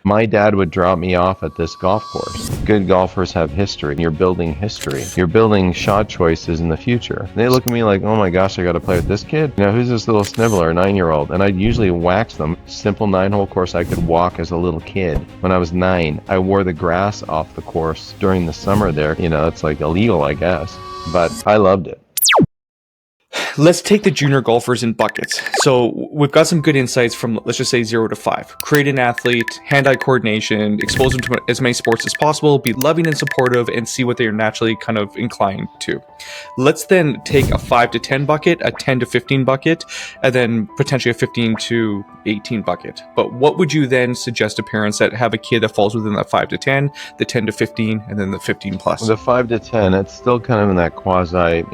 My dad would drop me off at this golf course. Good golfers have history. You're building history. You're building shot choices in the future. And they look at me like, oh my gosh, I got to play with this kid? You know, who's this little sniveler, 9-year-old? And I'd usually wax them. Simple 9-hole course I could walk as a little kid. When I was 9, I wore the grass off the course during the summer there. You know, it's like illegal, I guess. But I loved it. Let's take the junior golfers in buckets. So we've got some good insights from, let's just say, 0 to 5. Create an athlete, hand-eye coordination, expose them to as many sports as possible, be loving and supportive, and see what they are naturally kind of inclined to. Let's then take a 5 to 10 bucket, a 10 to 15 bucket, and then potentially a 15 to 18 bucket. But what would you then suggest to parents that have a kid that falls within that 5 to 10, the 10 to 15, and then the 15 plus? The 5 to 10, it's still kind of in that quasi,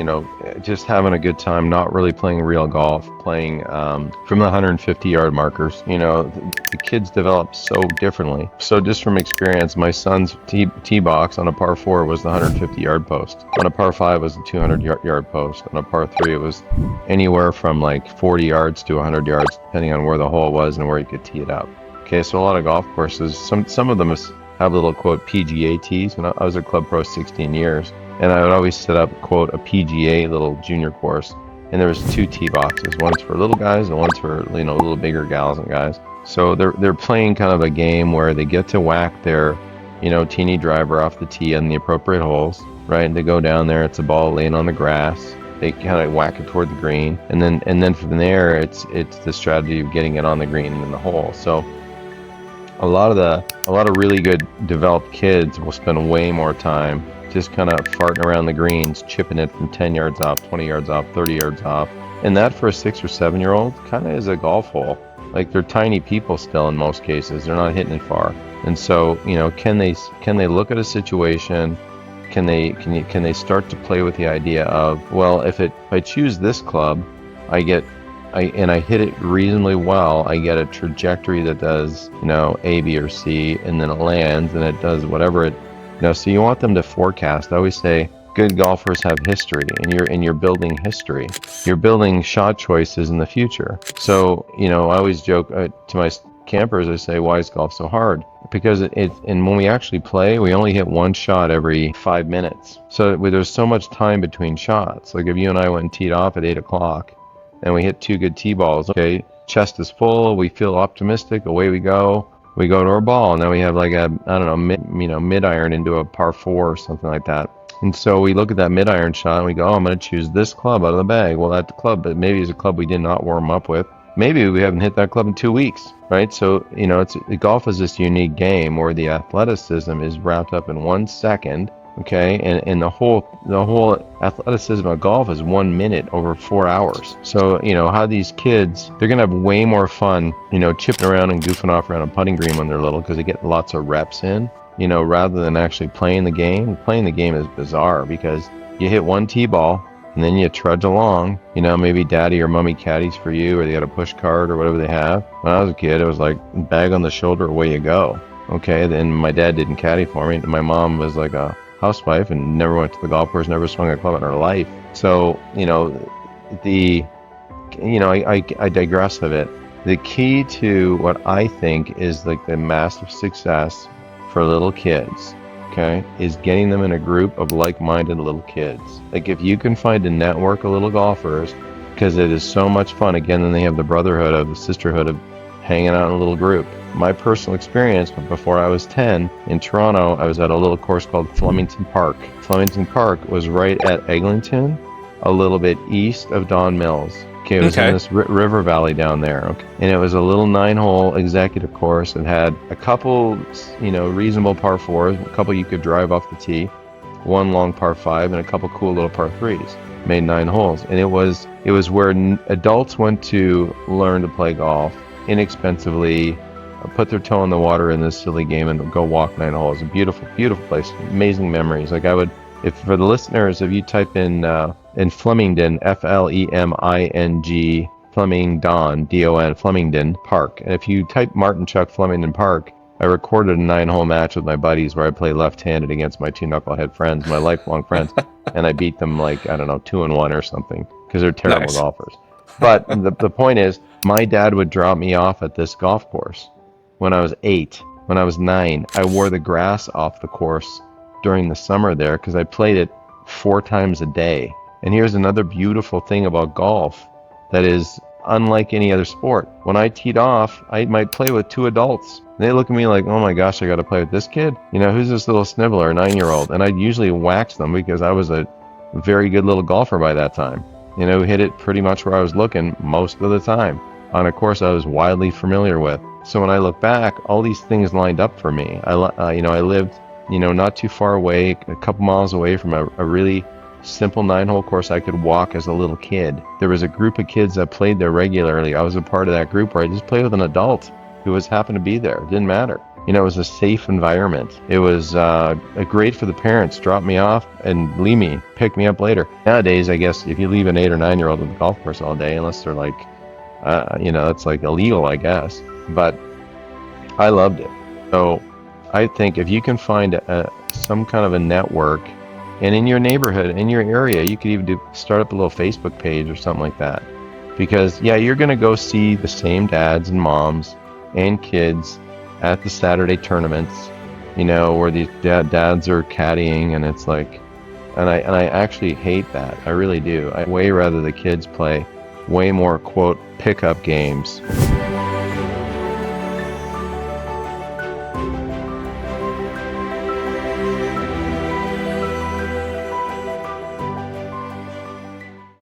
just having a good time, not really playing real golf, playing from the 150-yard markers. The kids develop so differently. So just from experience, my son's tee box on a par 4 was the 150-yard post. On a par 5 was the 200-yard post. On a par 3, it was anywhere from like 40 yards to 100 yards, depending on where the hole was and where you could tee it up. Okay, so a lot of golf courses, some of them have little, quote, PGA tees. And I was a club pro 16 years, and I would always set up, quote, a PGA little junior course. And there was 2 tee boxes. One's for little guys and one's for, little bigger gals and guys. So they're playing kind of a game where they get to whack their, teeny driver off the tee on the appropriate holes, right? And they go down there, it's a ball laying on the grass. They kind of whack it toward the green. And then from there, it's the strategy of getting it on the green and in the hole. So a lot of really good developed kids will spend way more time just kind of farting around the greens, chipping it from 10 yards off, 20 yards off, 30 yards off. And that for a 6 or 7-year-old kind of is a golf hole. Like, they're tiny people still in most cases. They're not hitting it far. And so, can they look at a situation? Can they start to play with the idea of, well, if I choose this club, I hit it reasonably well, I get a trajectory that does, A, B, or C, and then it lands and it does whatever it. So you want them to forecast. I always say good golfers have history, and you're building history. You're building shot choices in the future. So, I always joke to my campers, I say, why is golf so hard? Because and when we actually play, we only hit one shot every 5 minutes. So there's so much time between shots. Like if you and I went and teed off at 8 o'clock and we hit 2 good tee balls, okay, chest is full, we feel optimistic, away we go. We go to our ball, and then we have like a, mid iron into a par 4 or something like that. And so we look at that mid iron shot and we go, oh, I'm going to choose this club out of the bag. Well, that club, but maybe it's a club we did not warm up with. Maybe we haven't hit that club in 2 weeks, right? So, golf is this unique game where the athleticism is wrapped up in 1 second. Okay, and the whole athleticism of golf is 1 minute over 4 hours. So, how these kids, they're going to have way more fun, chipping around and goofing off around a putting green when they're little, because they get lots of reps in, rather than actually playing the game. Playing the game is bizarre because you hit 1 tee ball and then you trudge along, maybe daddy or mommy caddies for you, or they got a push cart or whatever they have. When I was a kid, it was like bag on the shoulder, away you go. Okay, then my dad didn't caddy for me. My mom was like a housewife and never went to the golf course, never swung a club in her life. So, I digress a bit. The key to what I think is like the massive success for little kids, okay, is getting them in a group of like-minded little kids. Like if you can find a network of little golfers, because it is so much fun. Again, then they have the brotherhood of the sisterhood of hanging out in a little group. My personal experience, before I was 10, in Toronto, I was at a little course called Flemington Park. Flemington Park was right at Eglinton, a little bit east of Don Mills. Okay, it was in this river valley down there. Okay, and it was a little 9-hole executive course. It had a couple, reasonable par 4s, a couple you could drive off the tee, 1 long par 5, and a couple cool little par 3s. Made 9 holes, and it was where adults went to learn to play golf inexpensively, put their toe in the water in this silly game and go walk 9 holes. A beautiful, beautiful place. Amazing memories. Like if for the listeners, if you type in Flemington, Fleming, Flemingdon, D-O-N, Flemington Park. And if you type Martin Chuck Flemington Park, I recorded a 9-hole match with my buddies where I play left-handed against my 2 knucklehead friends, my lifelong friends, and I beat them 2-1 or something, because they're terrible golfers. But the point is, my dad would drop me off at this golf course when I was 8, when I was 9. I wore the grass off the course during the summer there because I played it 4 times a day. And here's another beautiful thing about golf that is unlike any other sport. When I teed off, I might play with 2 adults. They look at me like, oh my gosh, I got to play with this kid? You know, who's this little sniveler, 9-year-old? And I'd usually wax them because I was a very good little golfer by that time. You know, hit it pretty much where I was looking most of the time on a course I was wildly familiar with. So when I look back, all these things lined up for me. I lived, not too far away, a couple miles away from a really simple 9-hole course I could walk as a little kid. There was a group of kids that played there regularly. I was a part of that group where I just played with an adult who happened to be there. It didn't matter. You know, it was a safe environment. It was great for the parents. Drop me off and leave me, pick me up later. Nowadays, I guess if you leave an 8 or 9-year-old at the golf course all day, unless they're like, it's like illegal, I guess. But I loved it. So I think if you can find some kind of a network, and in your neighborhood, in your area, you could even start up a little Facebook page or something like that. Because, yeah, you're going to go see the same dads and moms and kids at the Saturday tournaments, where these dads are caddying, and it's like, and I actually hate that. I really do. I way rather the kids play way more, quote, pickup games.